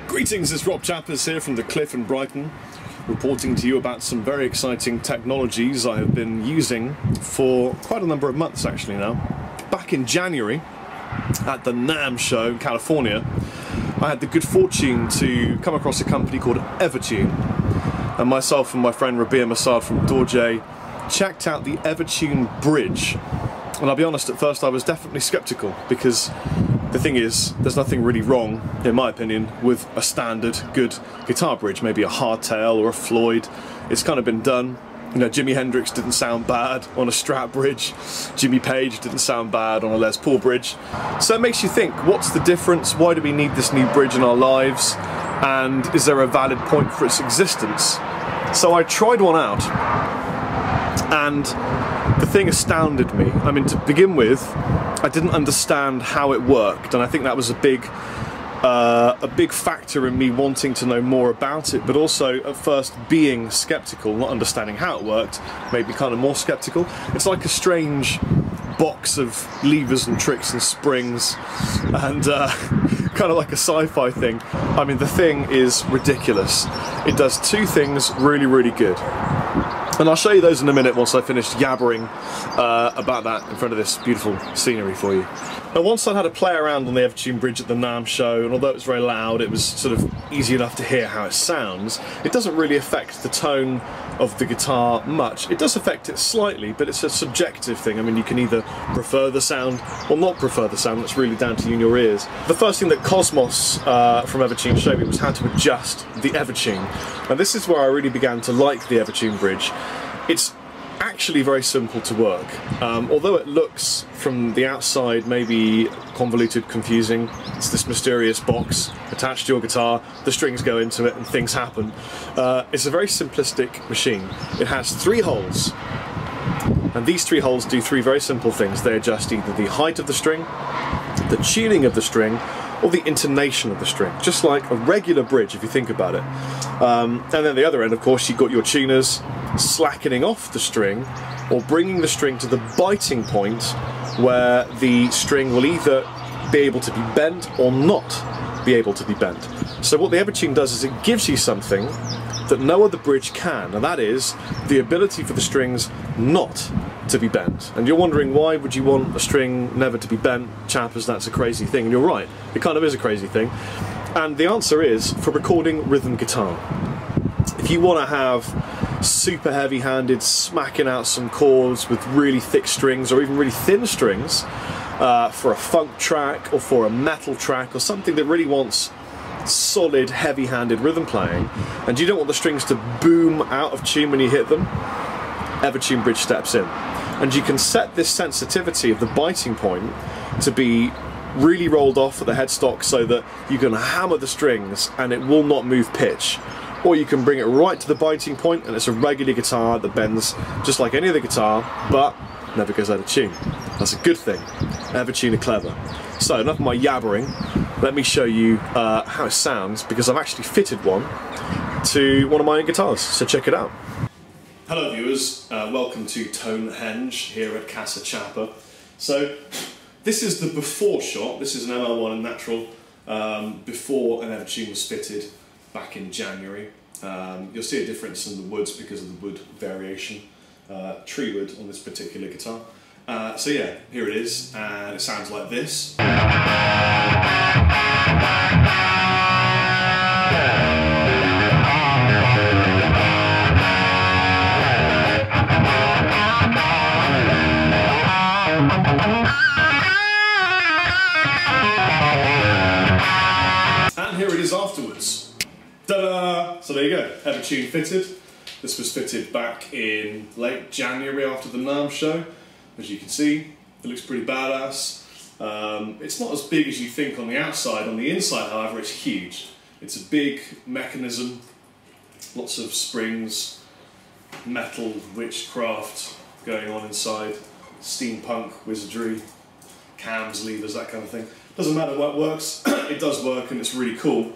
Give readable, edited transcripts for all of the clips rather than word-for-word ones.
Greetings, it's Rob Chappers here from the Cliff in Brighton, reporting to you about some very exciting technologies I have been using for quite a number of months actually now. Back in January, at the NAMM show in California, I had the good fortune to come across a company called Evertune, and myself and my friend Rabia Masad from Dorje checked out the Evertune bridge. And I'll be honest, at first I was definitely skeptical, because the thing is, there's nothing really wrong, in my opinion, with a standard good guitar bridge, maybe a hardtail or a Floyd. It's kind of been done. You know, Jimi Hendrix didn't sound bad on a Strat bridge, Jimmy Page didn't sound bad on a Les Paul bridge. So it makes you think, what's the difference? Why do we need this new bridge in our lives? And is there a valid point for its existence? So I tried one out, and the thing astounded me. I mean, to begin with, I didn't understand how it worked, and I think that was a big factor in me wanting to know more about it, but also at first being skeptical, not understanding how it worked, made me kind of more skeptical. It's like a strange box of levers and tricks and springs, and kind of like a sci-fi thing. I mean, the thing is ridiculous. It does two things really, really good. And I'll show you those in a minute once I finish yabbering about that in front of this beautiful scenery for you. Now, once I'd had a play around on the Evertune bridge at the NAMM show, and although it was very loud, it was sort of easy enough to hear how it sounds, it doesn't really affect the tone of the guitar much. It does affect it slightly, but it's a subjective thing. I mean, you can either prefer the sound or not prefer the sound. That's really down to you and your ears. The first thing that Cosmos from Evertune showed me was how to adjust the Evertune. And this is where I really began to like the Evertune bridge. It's actually very simple to work. Although it looks from the outside maybe convoluted, confusing, it's this mysterious box attached to your guitar, the strings go into it and things happen. It's a very simplistic machine. It has 3 holes, and these 3 holes do 3 very simple things. They adjust either the height of the string, the tuning of the string, or the intonation of the string, just like a regular bridge if you think about it. And then the other end, of course, you've got your tuners slackening off the string or bringing the string to the biting point where the string will either be able to be bent or not be able to be bent. So what the Evertune does is it gives you something that no other bridge can, and that is the ability for the strings not to be bent. And you're wondering, why would you want a string never to be bent? Chappers, that's a crazy thing. And you're right, it kind of is a crazy thing. And the answer is for recording rhythm guitar. If you want to have super heavy-handed smacking out some chords with really thick strings or even really thin strings for a funk track or for a metal track or something that really wants solid heavy-handed rhythm playing, and you don't want the strings to boom out of tune when you hit them, Evertune bridge steps in. And you can set this sensitivity of the biting point to be really rolled off at the headstock so that you can hammer the strings and it will not move pitch. Or you can bring it right to the biting point and it's a regular guitar that bends just like any other guitar, but never goes out of tune. That's a good thing. Evertune are clever. So enough of my yabbering, let me show you how it sounds, because I've actually fitted one to one of my own guitars, so check it out. Hello viewers, welcome to Thomann here at Casa Chapper. So this is the before shot. This is an ML1 in natural before an Evertune was fitted back in January. You'll see a difference in the woods because of the wood variation, tree wood on this particular guitar. So yeah, here it is, and it sounds like this. And here it is afterwards. Ta-da! So there you go, Evertune fitted. This was fitted back in late January after the NAMM show. As you can see, it looks pretty badass. It's not as big as you think on the outside. On the inside, however, it's huge. It's a big mechanism, lots of springs, metal, witchcraft going on inside, steampunk, wizardry, cams, levers, that kind of thing. Doesn't matter what works, it does work and it's really cool.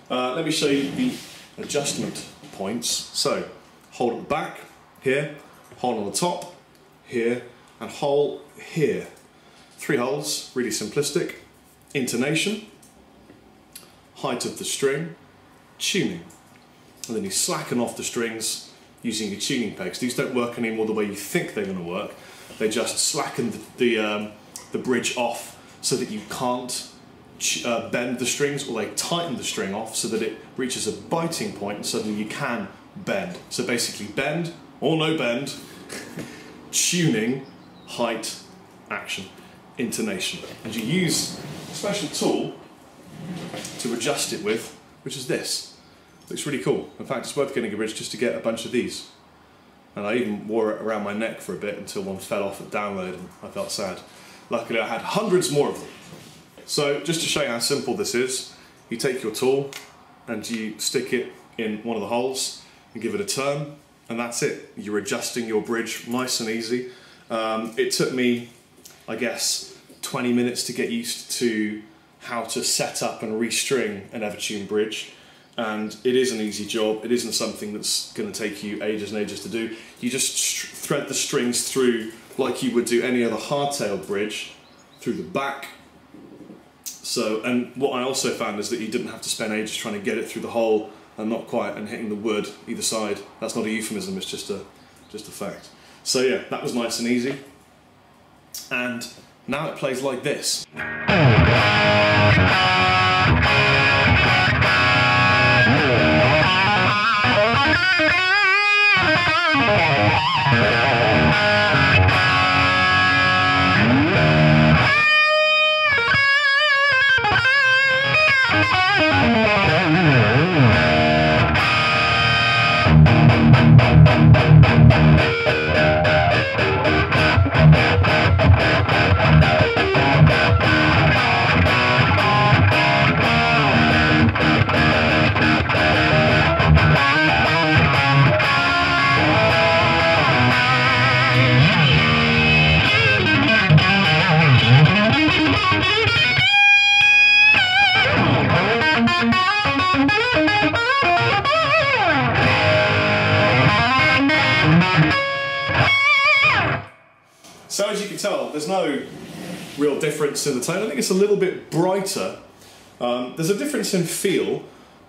Let me show you the adjustment points. So, hold at the back, here, hold on the top, here, and hole here. 3 holes, really simplistic. Intonation, height of the string, tuning. And then you slacken off the strings using your tuning pegs. These don't work anymore the way you think they're going to work. They just slacken the bridge off so that you can't bend the strings, or they tighten the string off so that it reaches a biting point and suddenly you can bend. So basically bend or no bend, tuning, height, action, intonation. And you use a special tool to adjust it with, which is this. Looks really cool. In fact, it's worth getting a bridge just to get a bunch of these. And I even wore it around my neck for a bit until one fell off at download and I felt sad. Luckily I had hundreds more of them. So just to show you how simple this is, you take your tool and you stick it in one of the holes and give it a turn, and that's it. You're adjusting your bridge nice and easy. It took me, I guess, 20 minutes to get used to how to set up and restring an Evertune bridge. And it is an easy job. It isn't something that's going to take you ages and ages to do. You just thread the strings through like you would do any other hardtail bridge through the back. So, and what I also found is that you didn't have to spend ages trying to get it through the hole and not quite, and hitting the wood either side. That's not a euphemism, it's just a fact. So yeah, that was nice and easy. And now it plays like this. So as you can tell, there's no real difference in the tone. I think it's a little bit brighter. There's a difference in feel.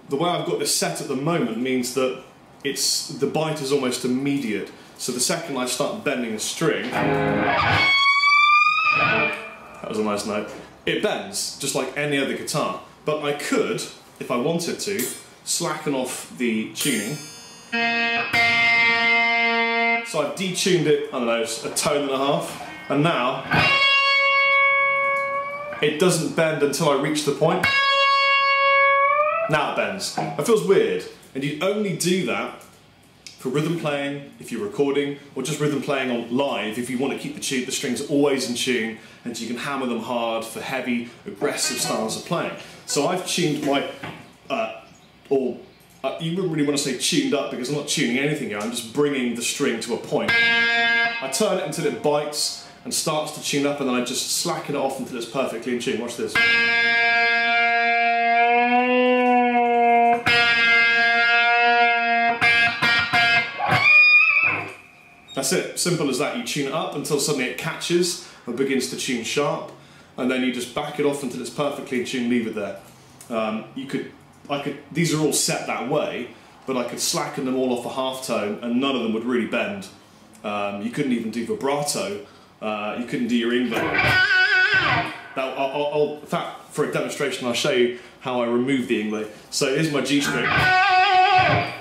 The way I've got this set at the moment means that the bite is almost immediate. So the second I start bending a string, that was a nice note, it bends, just like any other guitar. But I could, if I wanted to, slacken off the tuning. So I've detuned it, I don't know, a tone and a half, and now it doesn't bend until I reach the point. Now it bends. It feels weird, and you only do that for rhythm playing, if you're recording, or just rhythm playing on live if you want to keep the strings always in tune, and you can hammer them hard for heavy, aggressive styles of playing. So I've tuned my, you wouldn't really want to say tuned up because I'm not tuning anything here, I'm just bringing the string to a point. I turn it until it bites and starts to tune up, and then I just slacken it off until it's perfectly in tune. Watch this. That's it, simple as that. You tune it up until suddenly it catches and begins to tune sharp, and then you just back it off until it's perfectly in tune, leave it there. These are all set that way, but I could slacken them all off a half tone and none of them would really bend. You couldn't even do vibrato, you couldn't do your England. Now, for a demonstration, I'll show you how I remove the English. So here's my G string,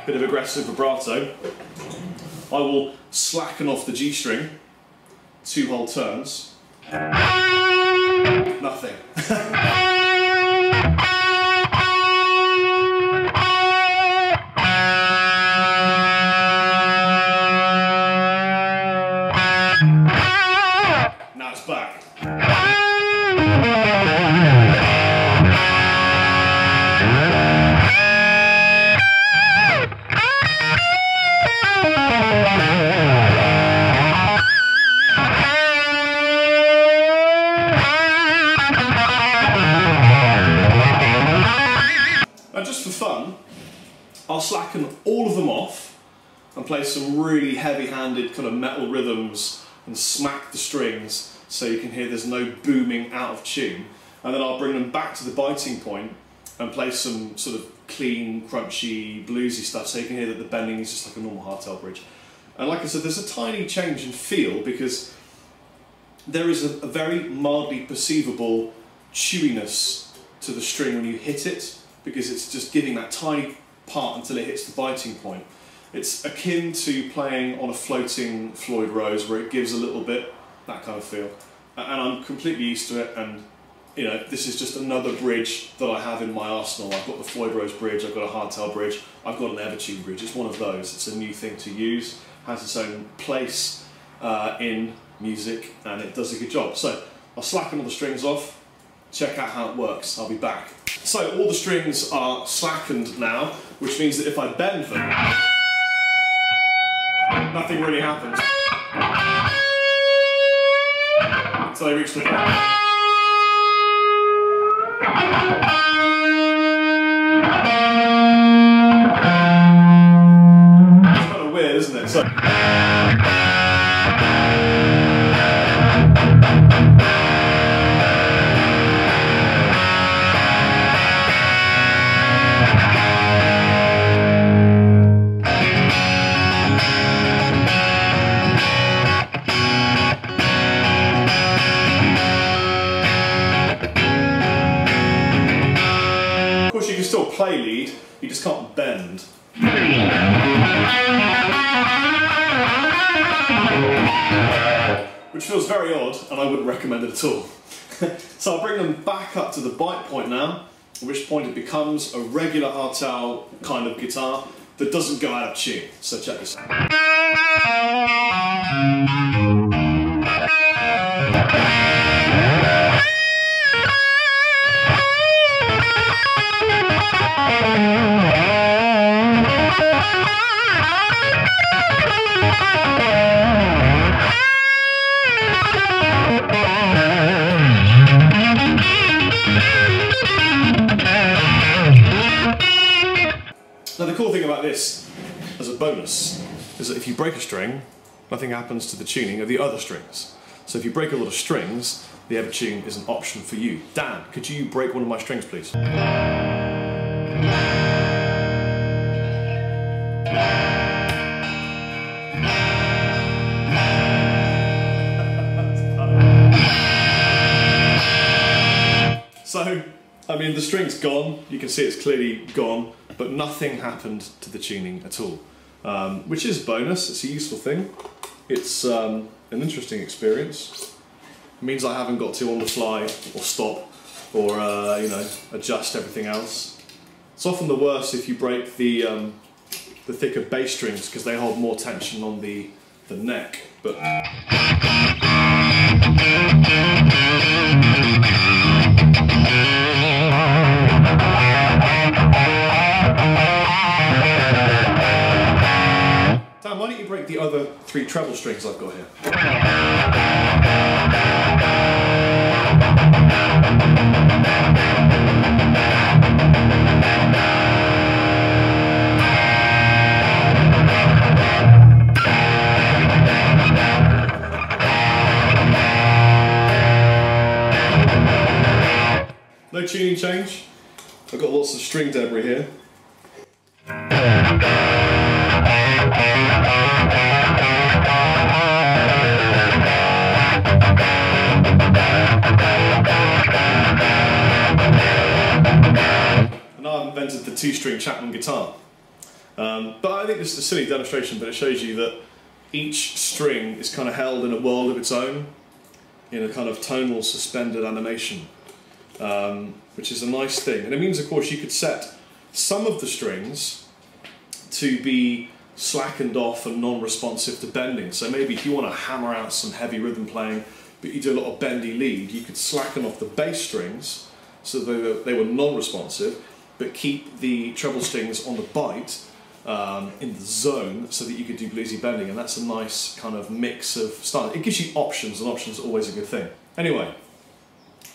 bit of aggressive vibrato. I will slacken off the G string, 2 whole turns, nothing. Now it's back. Just for fun, I'll slacken all of them off and play some really heavy-handed kind of metal rhythms and smack the strings so you can hear there's no booming out of tune, and then I'll bring them back to the biting point and play some sort of clean, crunchy, bluesy stuff so you can hear that the bending is just like a normal hardtail bridge. And like I said, there's a tiny change in feel because there is a very mildly perceivable chewiness to the string when you hit it, because it's just giving that tiny part until it hits the biting point. It's akin to playing on a floating Floyd Rose where it gives a little bit, that kind of feel. And I'm completely used to it, and you know, this is just another bridge that I have in my arsenal. I've got the Floyd Rose bridge, I've got a hardtail bridge, I've got an Evertune bridge. It's one of those. It's a new thing to use, has its own place in music, and it does a good job. So I'll slacken all the strings off, check out how it works. I'll be back. So all the strings are slackened now, which means that if I bend them, nothing really happens until I reach the point. It's kind of weird, isn't it? So play lead, you just can't bend. Which feels very odd, and I wouldn't recommend it at all. So I'll bring them back up to the bite point now, at which point it becomes a regular hardtail kind of guitar that doesn't go out of tune. So check this out. Now the cool thing about this, as a bonus, is that if you break a string, nothing happens to the tuning of the other strings. So if you break a lot of strings, the Evertune is an option for you. Dan, could you break one of my strings, please? So, I mean, the string's gone, you can see it's clearly gone, but nothing happened to the tuning at all. Which is a bonus, it's a useful thing. It's an interesting experience. It means I haven't got to on the fly, or stop, or you know, adjust everything else. It's often the worst if you break the thicker bass strings, because they hold more tension on the neck. But Dan, why don't you break the other 3 treble strings I've got here? No tuning change. I've got lots of string debris here. And I've invented the 2-string Chapman guitar. But I think this is a silly demonstration, but it shows you that each string is kind of held in a world of its own, in a kind of tonal suspended animation. Which is a nice thing. And it means, of course, you could set some of the strings to be slackened off and non-responsive to bending. So maybe if you want to hammer out some heavy rhythm playing, but you do a lot of bendy lead, you could slacken off the bass strings so that they were non-responsive, but keep the treble strings on the bite in the zone so that you could do bluesy bending. And that's a nice kind of mix of style. It gives you options, and options are always a good thing. Anyway,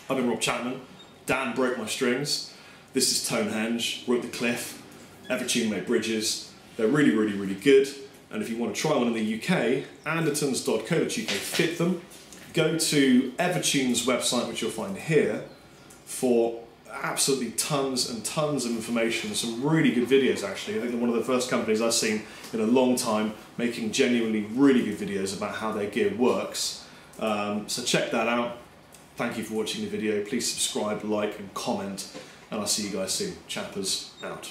I've been Rob Chapman. Dan broke my strings. This is Thomann, wrote the Cliff. Evertune made bridges. They're really, really, really good. And if you want to try one in the UK, Andertons.co.uk fit them. Go to Evertune's website, which you'll find here, for absolutely tons and tons of information, some really good videos actually. I think they're one of the first companies I've seen in a long time making genuinely really good videos about how their gear works. So check that out. Thank you for watching the video. Please subscribe, like and comment, and I'll see you guys soon. Chappers out.